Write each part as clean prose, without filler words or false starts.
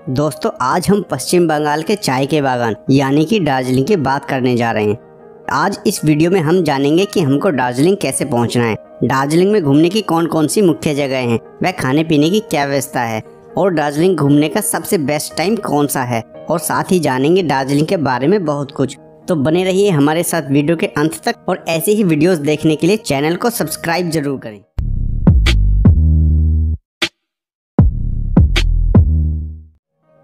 दोस्तों आज हम पश्चिम बंगाल के चाय के बागान यानी कि दार्जिलिंग की बात करने जा रहे हैं। आज इस वीडियो में हम जानेंगे कि हमको दार्जिलिंग कैसे पहुंचना है, दार्जिलिंग में घूमने की कौन कौन सी मुख्य जगह हैं, वह खाने पीने की क्या व्यवस्था है और दार्जिलिंग घूमने का सबसे बेस्ट टाइम कौन सा है, और साथ ही जानेंगे दार्जिलिंग के बारे में बहुत कुछ। तो बने रहिए हमारे साथ वीडियो के अंत तक और ऐसे ही वीडियोस देखने के लिए चैनल को सब्सक्राइब जरूर करें।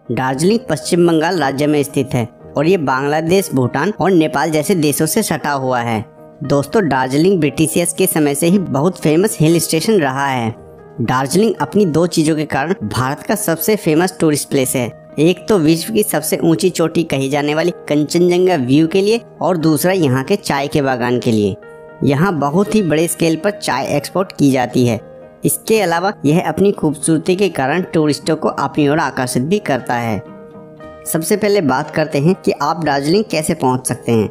दार्जिलिंग पश्चिम बंगाल राज्य में स्थित है और ये बांग्लादेश, भूटान और नेपाल जैसे देशों से सटा हुआ है। दोस्तों दार्जिलिंग ब्रिटिशियर्स के समय से ही बहुत फेमस हिल स्टेशन रहा है। दार्जिलिंग अपनी दो चीजों के कारण भारत का सबसे फेमस टूरिस्ट प्लेस है। एक तो विश्व की सबसे ऊंची चोटी कही जाने वाली कंचनजंगा व्यू के लिए और दूसरा यहाँ के चाय के बागान के लिए। यहाँ बहुत ही बड़े स्केल पर चाय एक्सपोर्ट की जाती है। इसके अलावा यह अपनी खूबसूरती के कारण टूरिस्टों को अपनी ओर आकर्षित भी करता है। सबसे पहले बात करते हैं कि आप दार्जिलिंग कैसे पहुंच सकते हैं।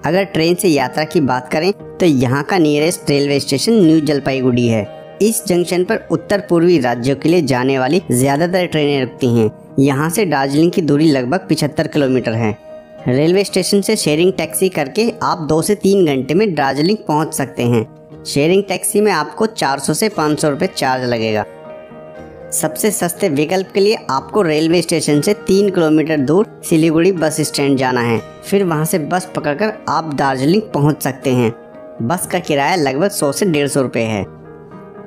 अगर ट्रेन से यात्रा की बात करें तो यहाँ का nearest railway station new Jalpaiguri है। इस जंक्शन पर उत्तर पूर्वी राज्यों के लिए जाने वाली ज्यादातर ट्रेनें रुकती हैं। यहाँ से दार्जिलिंग की दूरी लगभग 75 किलोमीटर है। रेलवे स्टेशन से शेयरिंग टैक्सी करके आप 2 से 3 घंटे में दार्जिलिंग पहुँच सकते हैं। शेयरिंग टैक्सी में आपको 400 से 500 रुपये चार्ज लगेगा। सबसे सस्ते विकल्प के लिए आपको रेलवे स्टेशन से 3 किलोमीटर दूर सिलीगुड़ी बस स्टैंड जाना है। फिर वहां से बस पकड़कर आप दार्जिलिंग पहुंच सकते हैं। बस का किराया लगभग 100 से 150 रुपये है।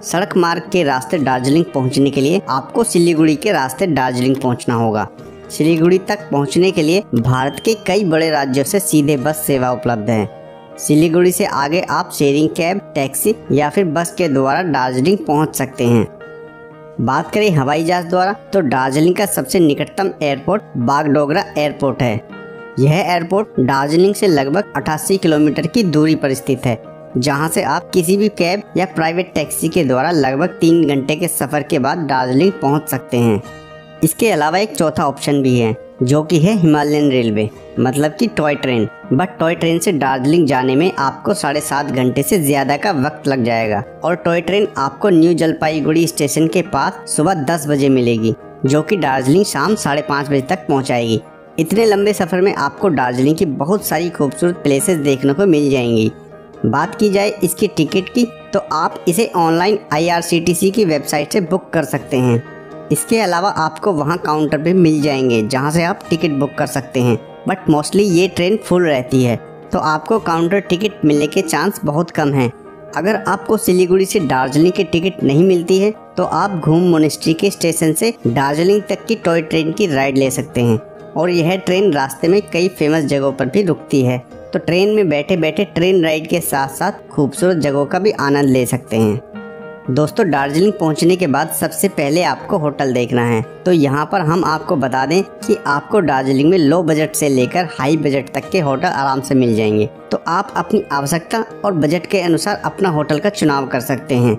सड़क मार्ग के रास्ते दार्जिलिंग पहुंचने के लिए आपको सिलीगुड़ी के रास्ते दार्जिलिंग पहुंचना होगा। सिलीगुड़ी तक पहुंचने के लिए भारत के कई बड़े राज्यों से सीधे बस सेवा उपलब्ध है। सिलीगुड़ी से आगे आप शेयरिंग कैब, टैक्सी या फिर बस के द्वारा दार्जिलिंग पहुंच सकते हैं। बात करें हवाई जहाज द्वारा तो दार्जिलिंग का सबसे निकटतम एयरपोर्ट बागडोगरा एयरपोर्ट है। यह एयरपोर्ट दार्जिलिंग से लगभग 88 किलोमीटर की दूरी पर स्थित है, जहां से आप किसी भी कैब या प्राइवेट टैक्सी के द्वारा लगभग 3 घंटे के सफर के बाद दार्जिलिंग पहुंच सकते हैं। इसके अलावा एक चौथा ऑप्शन भी है जो कि है हिमालयन रेलवे, मतलब कि toy train. But toy train से दार्जिलिंग जाने में आपको 7.5 घंटे से ज्यादा का वक्त लग जाएगा और टॉय ट्रेन आपको न्यू जलपाईगुड़ी स्टेशन के पास सुबह 10 बजे मिलेगी, जो कि दार्जिलिंग शाम 5:30 बजे तक पहुंचाएगी। इतने लंबे सफर में आपको दार्जिलिंग की बहुत सारी खूबसूरत प्लेसेस देखने को मिल जाएंगी। बात की जाए इसकी टिकट की तो आप इसे ऑनलाइन IRCTC की वेबसाइट से बुक कर सकते हैं। इसके अलावा आपको वहां काउंटर भी मिल जाएंगे जहां से आप टिकट बुक कर सकते हैं। बट मोस्टली ये ट्रेन फुल रहती है, तो आपको काउंटर टिकट मिलने के चांस बहुत कम हैं। अगर आपको सिलीगुड़ी से दार्जिलिंग की टिकट नहीं मिलती है तो आप घूम मोनेस्ट्री के स्टेशन से दार्जिलिंग तक की टॉय ट्रेन की राइड ले सकते हैं और यह ट्रेन रास्ते में कई फेमस जगहों पर भी रुकती है। तो ट्रेन में बैठे बैठे ट्रेन राइड के साथ साथ खूबसूरत जगहों का भी आनंद ले सकते हैं। दोस्तों दार्जिलिंग पहुंचने के बाद सबसे पहले आपको होटल देखना है। तो यहाँ पर हम आपको बता दें कि आपको दार्जिलिंग में लो बजट से लेकर हाई बजट तक के होटल आराम से मिल जाएंगे। तो आप अपनी आवश्यकता और बजट के अनुसार अपना होटल का चुनाव कर सकते हैं।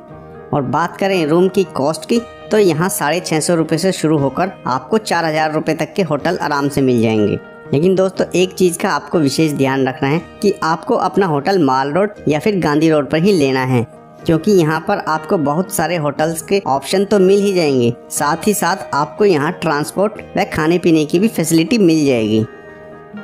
और बात करें रूम की कॉस्ट की तो यहाँ 650 रुपये से शुरू होकर आपको 4000 रुपये तक के होटल आराम से मिल जाएंगे। लेकिन दोस्तों एक चीज़ का आपको विशेष ध्यान रखना है कि आपको अपना होटल माल रोड या फिर गांधी रोड पर ही लेना है, क्योंकि यहाँ पर आपको बहुत सारे होटल्स के ऑप्शन तो मिल ही जाएंगे, साथ ही साथ आपको यहाँ ट्रांसपोर्ट व खाने पीने की भी फैसिलिटी मिल जाएगी।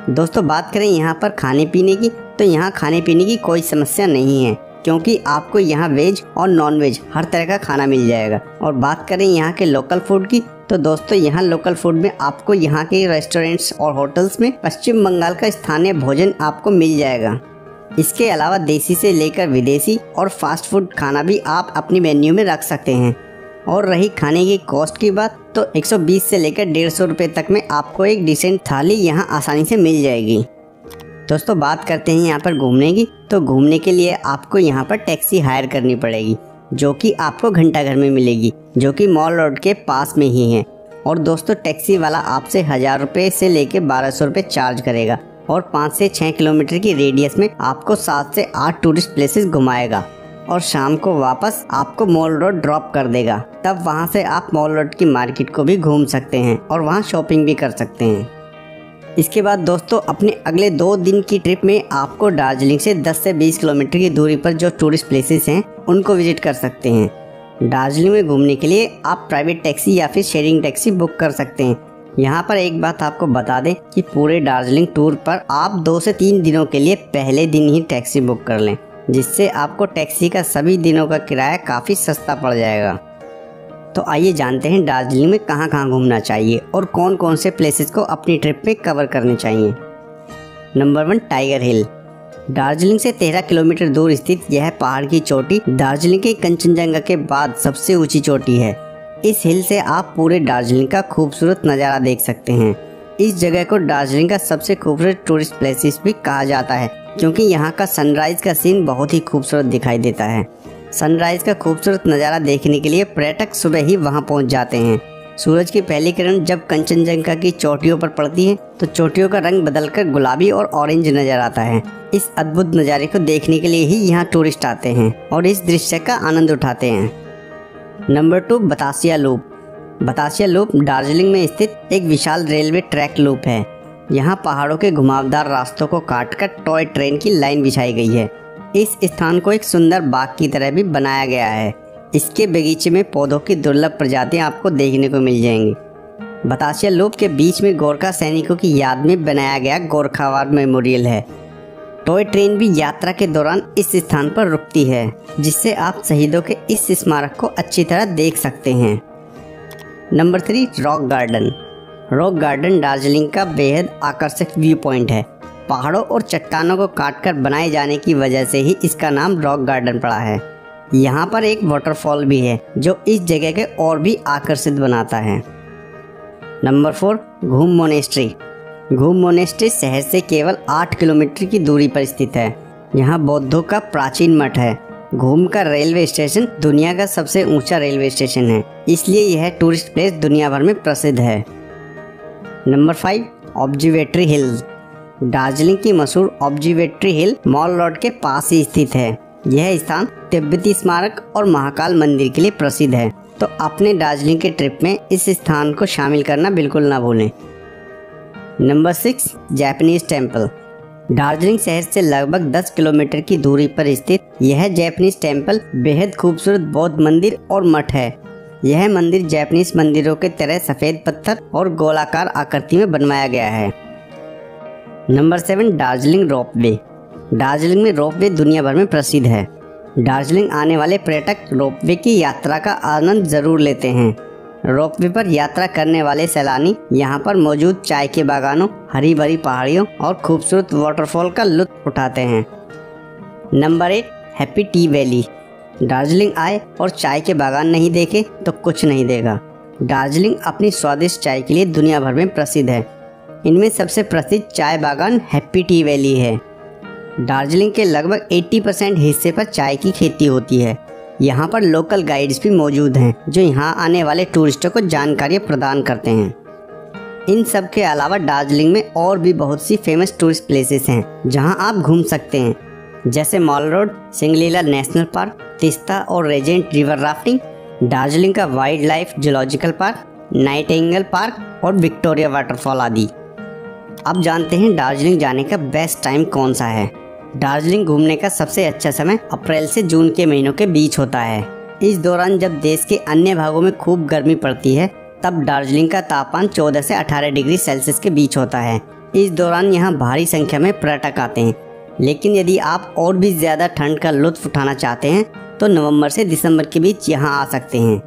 दोस्तों बात करें यहाँ पर खाने पीने की तो यहाँ खाने पीने की कोई समस्या नहीं है, क्योंकि आपको यहाँ वेज और नॉन वेज हर तरह का खाना मिल जाएगा। और बात करें यहाँ के लोकल फूड की तो दोस्तों यहाँ लोकल फूड में आपको यहाँ के रेस्टोरेंट्स और होटल्स में पश्चिम बंगाल का स्थानीय भोजन आपको मिल जाएगा। इसके अलावा देसी से लेकर विदेशी और फास्ट फूड खाना भी आप अपनी मेन्यू में रख सकते हैं। और रही खाने की कॉस्ट की बात तो 120 से लेकर 150 रुपये तक में आपको एक डिसेंट थाली यहाँ आसानी से मिल जाएगी। दोस्तों बात करते हैं यहाँ पर घूमने की तो घूमने के लिए आपको यहाँ पर टैक्सी हायर करनी पड़ेगी, जो कि आपको घंटाघर में मिलेगी, जो कि मॉल रोड के पास में ही है। और दोस्तों टैक्सी वाला आपसे 1000 रुपये से लेकर 1200 रुपये चार्ज करेगा और 5 से 6 किलोमीटर की रेडियस में आपको 7 से 8 टूरिस्ट प्लेसेस घुमाएगा और शाम को वापस आपको मॉल रोड ड्रॉप कर देगा। तब वहां से आप मॉल रोड की मार्केट को भी घूम सकते हैं और वहां शॉपिंग भी कर सकते हैं। इसके बाद दोस्तों अपने अगले 2 दिन की ट्रिप में आपको दार्जिलिंग से 10 से 20 किलोमीटर की दूरी पर जो टूरिस्ट प्लेसेस हैं उनको विजिट कर सकते हैं। दार्जिलिंग में घूमने के लिए आप प्राइवेट टैक्सी या फिर शेयरिंग टैक्सी बुक कर सकते हैं। यहाँ पर एक बात आपको बता दें कि पूरे दार्जिलिंग टूर पर आप 2 से 3 दिनों के लिए पहले दिन ही टैक्सी बुक कर लें, जिससे आपको टैक्सी का सभी दिनों का किराया काफ़ी सस्ता पड़ जाएगा। तो आइए जानते हैं दार्जिलिंग में कहाँ कहाँ घूमना चाहिए और कौन कौन से प्लेसेस को अपनी ट्रिप में कवर करने चाहिए। नंबर 1, टाइगर हिल। दार्जिलिंग से 13 किलोमीटर दूर स्थित यह पहाड़ की चोटी दार्जिलिंग के कंचनजंगा के बाद सबसे ऊंची चोटी है। इस हिल से आप पूरे दार्जिलिंग का खूबसूरत नज़ारा देख सकते हैं। इस जगह को दार्जिलिंग का सबसे खूबसूरत टूरिस्ट प्लेसेस भी कहा जाता है, क्योंकि यहाँ का सनराइज का सीन बहुत ही खूबसूरत दिखाई देता है। सनराइज का खूबसूरत नज़ारा देखने के लिए पर्यटक सुबह ही वहाँ पहुँच जाते हैं। सूरज की पहली किरण जब कंचनजंगा की चोटियों पर पड़ती है तो चोटियों का रंग बदलकर गुलाबी और ऑरेंज नजर आता है। इस अद्भुत नज़ारे को देखने के लिए ही यहाँ टूरिस्ट आते हैं और इस दृश्य का आनंद उठाते हैं। Number 2, Batasia loop. Batasia loop Darjeeling में स्थित एक विशाल रेलवे ट्रैक लूप है। यहाँ पहाड़ों के घुमावदार रास्तों को काटकर टॉय ट्रेन की लाइन बिछाई गई है। इस स्थान को एक सुंदर बाग की तरह भी बनाया गया है। इसके बगीचे में पौधों की दुर्लभ प्रजातियां आपको देखने को मिल जाएंगी। बतासिया लूप के बीच में गोरखा सैनिकों की याद में बनाया गया गोरखा वार मेमोरियल है। टॉय ट्रेन भी यात्रा के दौरान इस स्थान पर रुकती है, जिससे आप शहीदों के इस स्मारक को अच्छी तरह देख सकते हैं। Number 3, rock garden. Rock garden Darjeeling का बेहद आकर्षक व्यू पॉइंट है। पहाड़ों और चट्टानों को काटकर बनाए जाने की वजह से ही इसका नाम रॉक गार्डन पड़ा है। यहाँ पर एक वाटरफॉल भी है जो इस जगह के और भी आकर्षित बनाता है। नंबर 4, घूम मोनेस्ट्री। घूम मोनेस्ट्री शहर से केवल 8 किलोमीटर की दूरी पर स्थित है। यहाँ बौद्धों का प्राचीन मठ है। घूम का रेलवे स्टेशन दुनिया का सबसे ऊंचा रेलवे स्टेशन है, इसलिए यह टूरिस्ट प्लेस दुनिया भर में प्रसिद्ध है। नंबर 5, ऑब्जर्वेटरी हिल। दार्जिलिंग की मशहूर ऑब्जर्वेटरी हिल मॉल रोड के पास ही स्थित है। यह स्थान तिब्बती स्मारक और महाकाल मंदिर के लिए प्रसिद्ध है, तो अपने दार्जिलिंग के ट्रिप में इस स्थान को शामिल करना बिल्कुल ना भूलें। Number 6, Japanese temple. दार्जिलिंग शहर से लगभग 10 किलोमीटर की दूरी पर स्थित यह जापानीज टेम्पल बेहद खूबसूरत बौद्ध मंदिर और मठ है। यह मंदिर जापानीज मंदिरों के तरह सफ़ेद पत्थर और गोलाकार आकृति में बनवाया गया है। Number 7, Darjeeling ropeway. दार्जिलिंग में रोपवे दुनिया भर में प्रसिद्ध है। दार्जिलिंग आने वाले पर्यटक रोपवे की यात्रा का आनंद जरूर लेते हैं। रोपवे पर यात्रा करने वाले सैलानी यहाँ पर मौजूद चाय के बागानों, हरी भरी पहाड़ियों और खूबसूरत वाटरफॉल का लुत्फ उठाते हैं। Number 8, happy T valley. Darjeeling आए और चाय के बागान नहीं देखे तो कुछ नहीं देगा। दार्जिलिंग अपनी स्वादिष्ट चाय के लिए दुनिया भर में प्रसिद्ध है। इनमें सबसे प्रसिद्ध चाय बागान हैप्पी टी वैली है। दार्जिलिंग के लगभग 80% हिस्से पर चाय की खेती होती है। यहाँ पर लोकल गाइड्स भी मौजूद हैं जो यहाँ आने वाले टूरिस्टों को जानकारी प्रदान करते हैं। इन सब के अलावा दार्जिलिंग में और भी बहुत सी फेमस टूरिस्ट प्लेसेस हैं जहाँ आप घूम सकते हैं, जैसे mall road, Singalila national park, Teesta और रेजेंट रिवर राफ्टिंग, दार्जिलिंग का wild life zoological park, Nightingale park और विक्टोरिया वाटरफॉल आदि। अब जानते हैं दार्जिलिंग जाने का बेस्ट टाइम कौन सा है। दार्जिलिंग घूमने का सबसे अच्छा समय अप्रैल से जून के महीनों के बीच होता है। इस दौरान जब देश के अन्य भागों में खूब गर्मी पड़ती है, तब दार्जिलिंग का तापमान 14 से 18 डिग्री सेल्सियस के बीच होता है। इस दौरान यहाँ भारी संख्या में पर्यटक आते हैं। लेकिन यदि आप और भी ज़्यादा ठंड का लुत्फ उठाना चाहते हैं तो नवंबर से दिसंबर के बीच यहाँ आ सकते हैं।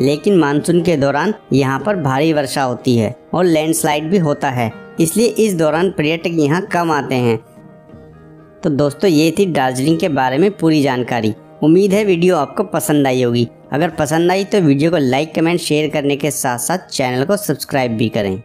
लेकिन मानसून के दौरान यहाँ पर भारी वर्षा होती है और लैंडस्लाइड भी होता है, इसलिए इस दौरान पर्यटक यहाँ कम आते हैं। तो दोस्तों, ये थी दार्जिलिंग के बारे में पूरी जानकारी। उम्मीद है वीडियो आपको पसंद आई होगी। अगर पसंद आई तो वीडियो को लाइक, कमेंट, शेयर करने के साथ साथ चैनल को सब्सक्राइब भी करें।